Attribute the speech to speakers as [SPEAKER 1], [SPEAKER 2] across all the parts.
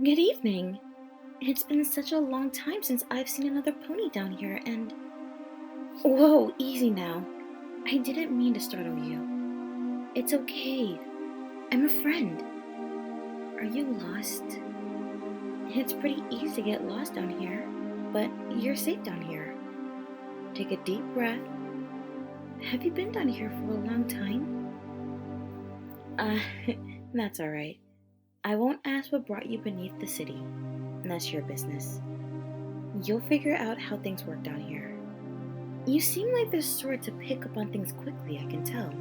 [SPEAKER 1] Good evening. It's been such a long time since I've seen another pony down here, and. Whoa, easy now. I didn't mean to startle you. It's okay. I'm a friend. Are you lost? It's pretty easy to get lost down here, but you're safe down here. Take a deep breath. Have you been down here for a long time? Uh, that's alright. I won't ask what brought you beneath the city. That's your business. You'll figure out how things work down here. You seem like the sort to pick up on things quickly, I can tell.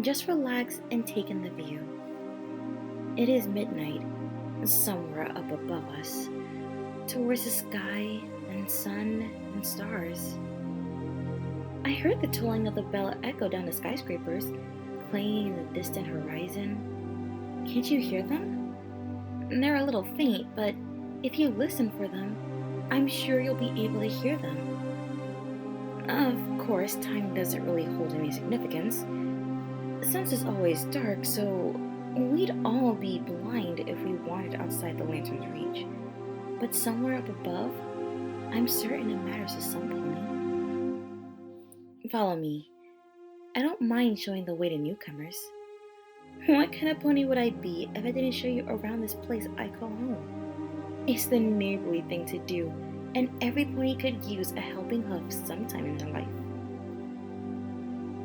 [SPEAKER 1] Just relax and take in the view. It is midnight, somewhere up above us, towards the sky and sun and stars. I heard the tolling of the bell echo down the skyscrapers, clanging in the distant horizon. Can't you hear them? They're a little faint, but if you listen for them, I'm sure you'll be able to hear them. Of course, time doesn't really hold any significance. Since it's always dark, so we'd all be blind if we wandered outside the lantern's reach. But somewhere up above, I'm certain it matters to some pony. Follow me. I don't mind showing the way to newcomers. What kind of pony would I be if I didn't show you around this place I call home? It's the neighborly thing to do, and every pony could use a helping hoof sometime in their life.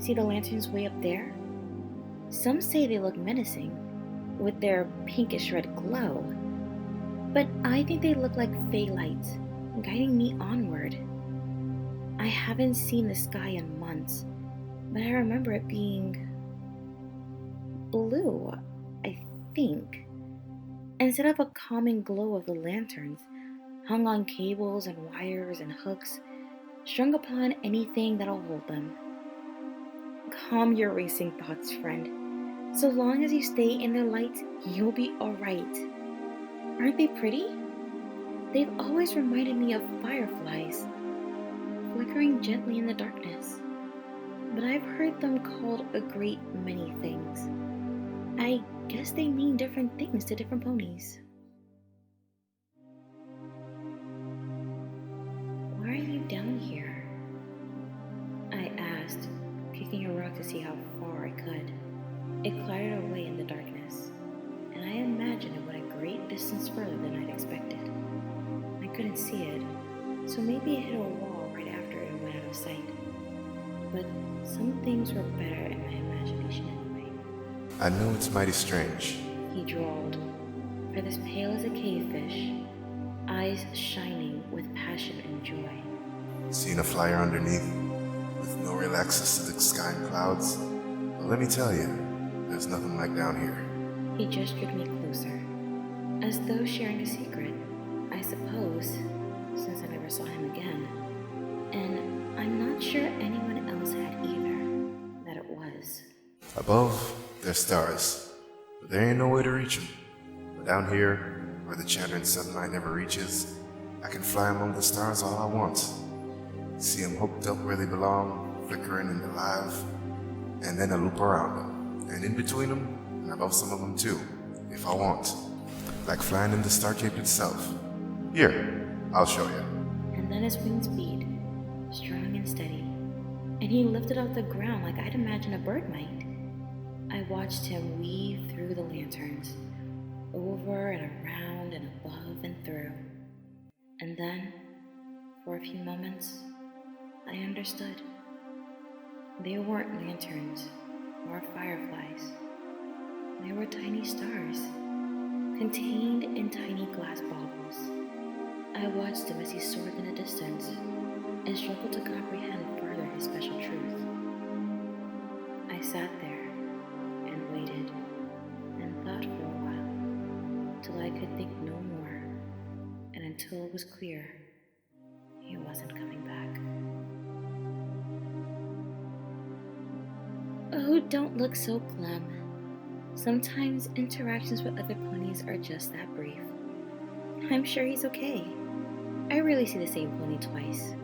[SPEAKER 1] See the lanterns way up there? Some say they look menacing, with their pinkish red glow, but I think they look like fey lights, guiding me onward. I haven't seen the sky in months, but I remember it being blue, I think, instead of a common glow of the lanterns, hung on cables and wires and hooks, strung upon anything that'll hold them. Calm your racing thoughts, friend. So long as you stay in their light, you'll be alright. Aren't they pretty? They've always reminded me of fireflies, flickering gently in the darkness. But I've heard them called a great many things. I guess they mean different things to different ponies. Why are you down here? I asked, kicking a rock to see how far I could. It clattered away in the darkness, and I imagined it went a great distance further than I'd expected. I couldn't see it, so maybe it hit a wall right after it went out of sight. But some things were better in my imagination anyway.
[SPEAKER 2] I know it's mighty strange.
[SPEAKER 1] He drawled, for as pale as a cavefish, eyes shining with passion and joy.
[SPEAKER 2] Seeing a flyer underneath, with no real access to the sky and clouds. But let me tell you, there's nothing like down here.
[SPEAKER 1] He gestured me closer, as though sharing a secret, I suppose, since I never saw him again. And I'm not sure anyone else had either, that it was.
[SPEAKER 2] Above, there's stars, but there ain't no way to reach them. But down here, where the chattering sunlight never reaches, I can fly among the stars all I want. See them hooked up where they belong, flickering and alive, and then I loop around them, and in between them, and above some of them too, if I want. Like flying in the Star Cape itself. Here, I'll show you.
[SPEAKER 1] And then his wings beat, strong and steady, and he lifted off the ground like I'd imagine a bird might. I watched him weave through the lanterns, over and around and above and through. And then, for a few moments, I understood. They weren't lanterns or fireflies. They were tiny stars, contained in tiny glass baubles. I watched him as he soared in the distance and struggled to comprehend further his special truth. I sat there and waited and thought for a while, till I could think no more, and until it was clear he wasn't coming back. Oh, don't look so glum. Sometimes interactions with other ponies are just that brief. I'm sure he's okay. I rarely see the same pony twice.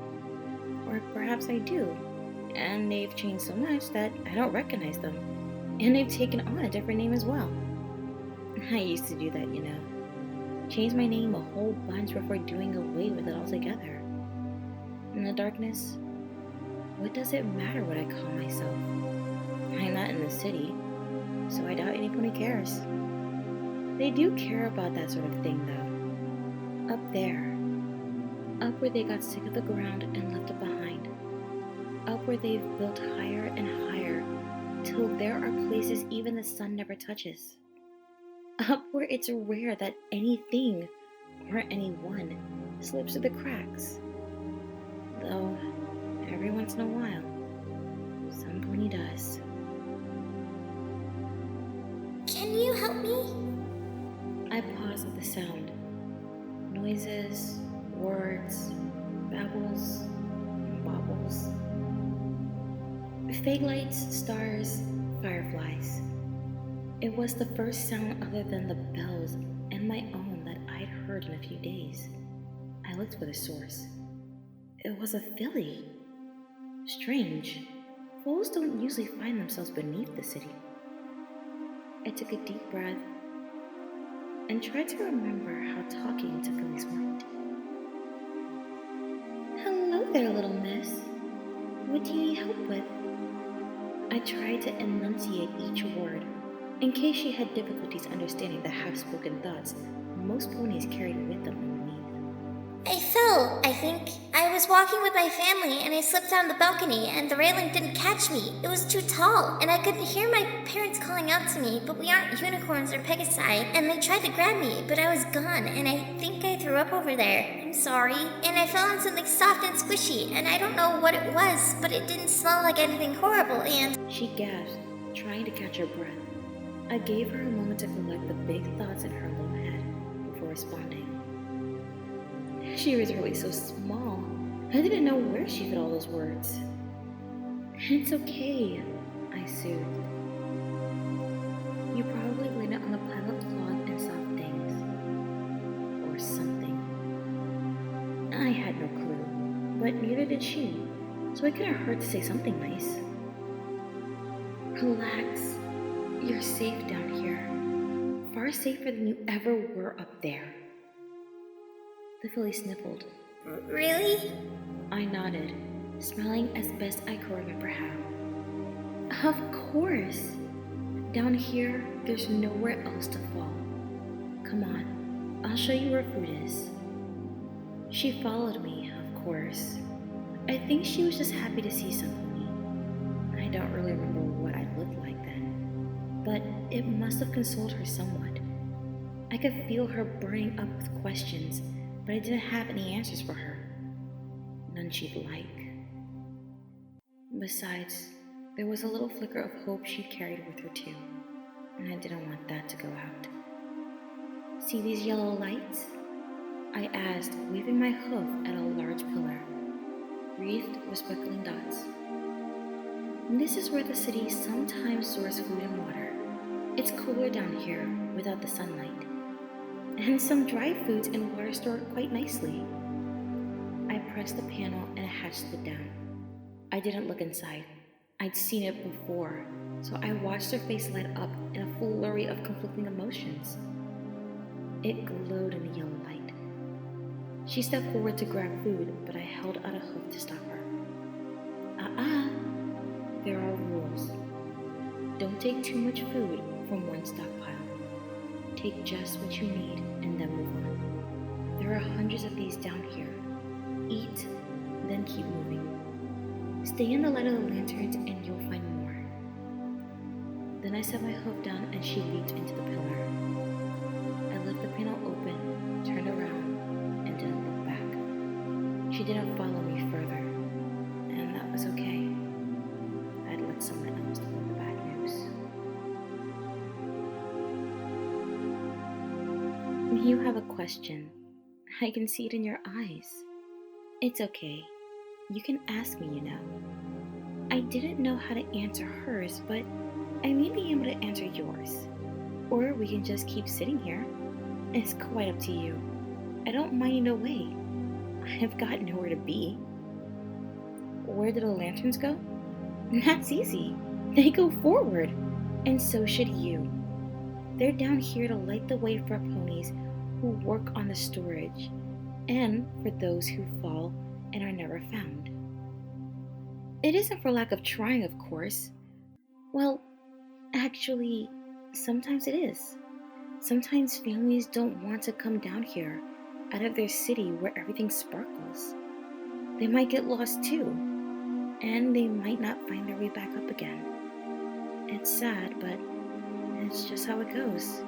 [SPEAKER 1] Or perhaps I do, and they've changed so much that I don't recognize them. And they've taken on a different name as well. I used to do that, you know. changed my name a whole bunch before doing away with it altogether. In the darkness, what does it matter what I call myself? I'm not in the city, so I doubt anybody cares. They do care about that sort of thing, though. Up there. Up where they got sick of the ground and left it behind. Up where they've built higher and higher, till there are places even the sun never touches. Up where it's rare that anything or anyone slips through the cracks. Though, every once in a while, some pony does.
[SPEAKER 3] Can you help me?
[SPEAKER 1] I pause at the sound. Noises, words, babbles, bobbles. Fake lights, stars, fireflies. It was the first sound other than the bells and my own that I'd heard in a few days. I looked for the source. It was a filly. Strange. Foals don't usually find themselves beneath the city. I took a deep breath and tried to remember how talking to fillies went. Hello there, little miss. What do you need help with? I tried to enunciate each word, in case she had difficulties understanding the half-spoken thoughts most ponies carried with them underneath.
[SPEAKER 3] I fell, I think. I was walking with my family and I slipped down the balcony and the railing didn't catch me. It was too tall and I could hear my parents calling out to me, but we aren't unicorns or pegasi, and they tried to grab me, but I was gone and I think I threw up over there. I'm sorry. And I fell on something soft and squishy and I don't know what it was, but it didn't smell like anything horrible and...
[SPEAKER 1] She gasped, trying to catch her breath. I gave her a moment to collect the big thoughts in her little head before responding. She was really so small. I didn't know where she fit all those words. It's okay, I soothed. You probably landed on a pile of cloth and soft things. Or something. I had no clue, but neither did she, so it couldn't hurt to say something nice. Relax. You're safe down here. Far safer than you ever were up there. The filly sniffled.
[SPEAKER 3] Really?
[SPEAKER 1] I nodded, smiling as best I could remember how. Of course. Down here, there's nowhere else to fall. Come on, I'll show you where food is. She followed me, of course. I think she was just happy to see something. I don't really remember what I looked like then, but it must have consoled her somewhat. I could feel her burning up with questions, but I didn't have any answers for her. None she'd like. Besides, there was a little flicker of hope she carried with her too, and I didn't want that to go out. See these yellow lights? I asked, waving my hoof at a large pillar, wreathed with sparkling dots. This is where the city sometimes stores food and water. It's cooler down here without the sunlight. And some dry foods and water stored quite nicely. I pressed the panel and a hatch slid down. I didn't look inside. I'd seen it before, so I watched her face light up in a flurry of conflicting emotions. It glowed in the yellow light. She stepped forward to grab food, but I held out a hoof to stop her. There are rules. Don't take too much food from one stockpile. Take just what you need and then move on. There are hundreds of these down here. Eat, then keep moving. Stay in the light of the lanterns and you'll find more. Then I set my hoof down and she leaped into the pillar. I left the panel open, turned around, and didn't look back. She didn't follow me further, and that was okay. I'd let someone else deliver the bad news. You have a question. I can see it in your eyes. It's okay. You can ask me, you know. I didn't know how to answer hers, but I may be able to answer yours. Or we can just keep sitting here. It's quite up to you. I don't mind either way. I've got nowhere to be. Where do the lanterns go? That's easy. They go forward. And so should you. They're down here to light the way for ponies who work on the storage, and for those who fall and are never found. It isn't for lack of trying, of course. Well, actually, sometimes it is. Sometimes families don't want to come down here out of their city where everything sparkles. They might get lost too, and they might not find their way back up again. It's sad, but it's just how it goes.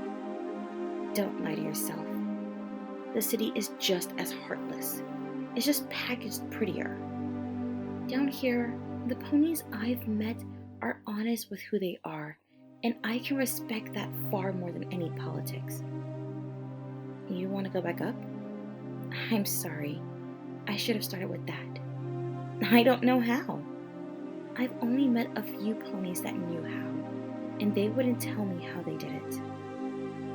[SPEAKER 1] Don't lie to yourself. The city is just as heartless. It's just packaged prettier. Down here, the ponies I've met are honest with who they are, and I can respect that far more than any politics. You want to go back up? I'm sorry. I should have started with that. I don't know how. I've only met a few ponies that knew how, and they wouldn't tell me how they did it.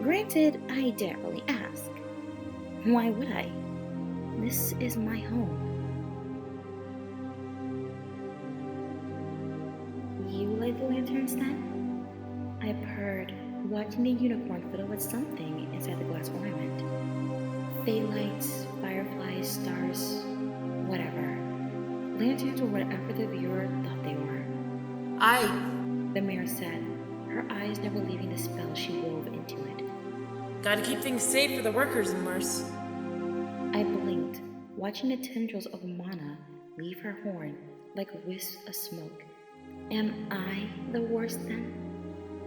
[SPEAKER 1] Granted, I didn't really ask. Why would I? This is my home. You light the lanterns then? I purred, watching the unicorn fiddle with something inside the glass ornament. Fade lights, fireflies, stars, whatever. Lanterns were whatever the viewer thought they were. The mayor said, her eyes never leaving the spell she wove into it.
[SPEAKER 4] Gotta keep things safe for the workers, Immerse.
[SPEAKER 1] I blinked, watching the tendrils of mana leave her horn like wisps of smoke. Am I the worst then?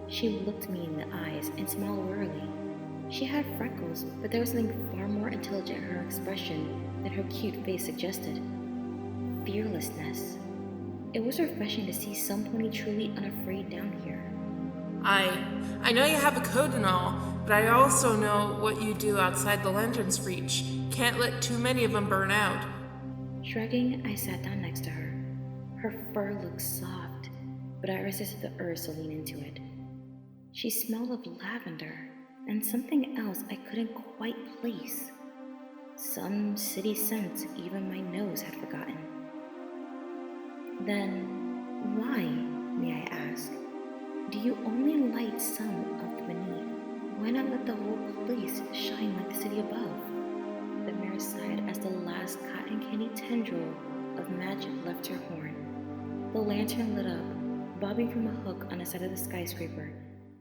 [SPEAKER 1] She looked me in the eyes and smiled wearily. She had freckles, but there was something far more intelligent in her expression than her cute face suggested. Fearlessness. It was refreshing to see some pony truly unafraid down here.
[SPEAKER 4] I know you have a code and all, but I also know what you do outside the lantern's reach. Can't let too many of them burn out.
[SPEAKER 1] Shrugging, I sat down next to her. Her fur looked soft, but I resisted the urge to lean into it. She smelled of lavender and something else I couldn't quite place. Some city scent even my nose had forgotten. Then, why, may I ask, do you only light some of the beneath? Why not let the whole place shine like the city above? The mayor sighed as the last cotton candy tendril of magic left her horn. The lantern lit up, bobbing from a hook on the side of the skyscraper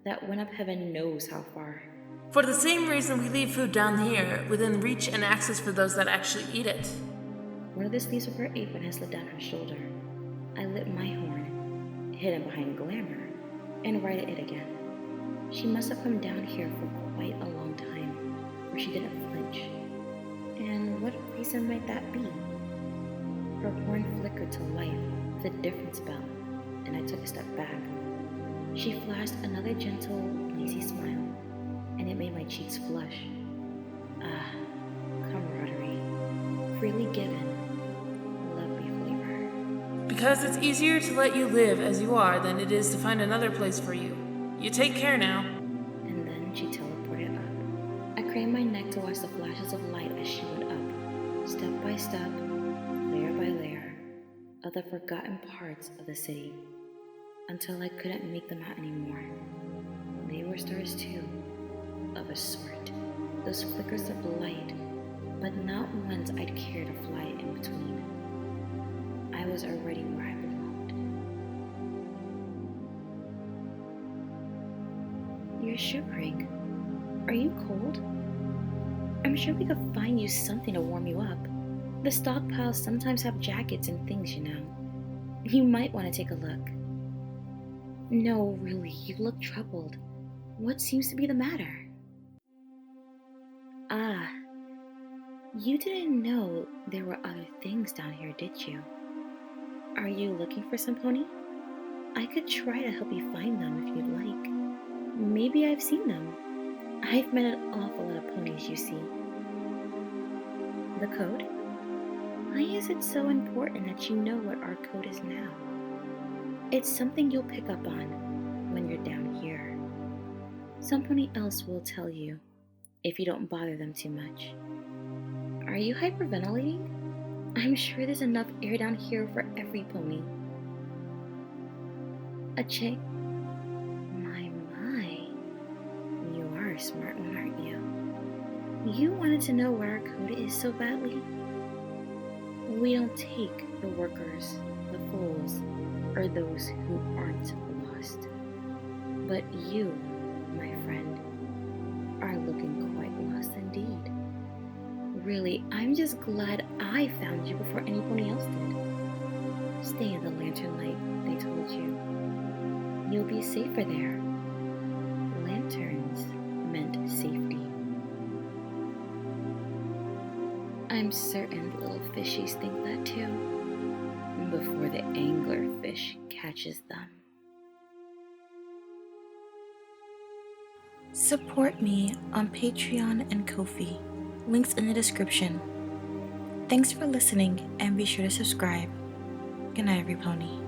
[SPEAKER 1] that went up heaven knows how far.
[SPEAKER 4] For the same reason we leave food down here, within reach and access for those that actually eat it.
[SPEAKER 1] One of the sleeves of her apron had slid down her shoulder. I lit my horn, hidden behind glamour, and righted it again. She must have come down here for quite a long time, for she didn't flinch. And what reason might that be? Her horn flickered to life with a different spell, and I took a step back. She flashed another gentle, lazy smile, and it made my cheeks flush. Ah, camaraderie, freely given, lovely flavor.
[SPEAKER 4] Because it's easier to let you live as you are than it is to find another place for you. You take care now.
[SPEAKER 1] And then she teleported up. I craned my neck to watch the flashes of light as she went up, step by step, layer by layer, of the forgotten parts of the city, until I couldn't make them out anymore. They were stars too, of a sort, those flickers of light, but not ones I'd care to fly in between. I was already where I belonged. You're shivering. Are you cold? I'm sure we could find you something to warm you up. The stockpiles sometimes have jackets and things, you know. You might want to take a look. No, really, you look troubled. What seems to be the matter? Ah, you didn't know there were other things down here, did you? Are you looking for some pony? I could try to help you find them if you'd like. Maybe I've seen them. I've met an awful lot of ponies, you see. The code? Why is it so important that you know what our code is now? It's something you'll pick up on when you're down here. Somebody else will tell you if you don't bother them too much. Are you hyperventilating? I'm sure there's enough air down here for every pony. A chick? My. You are a smart one, aren't you? You wanted to know where our code is so badly? We don't take the workers, the fools, or those who aren't lost. But you, my friend, are looking quite lost indeed. Really, I'm just glad I found you before anybody else did. Stay in the lantern light, they told you. You'll be safer there. Lanterns meant safety. I'm certain the little fishies think that too, before the anglerfish catches them. Support me on Patreon and Ko-fi. Links in the description. Thanks for listening and be sure to subscribe. Good night, every pony.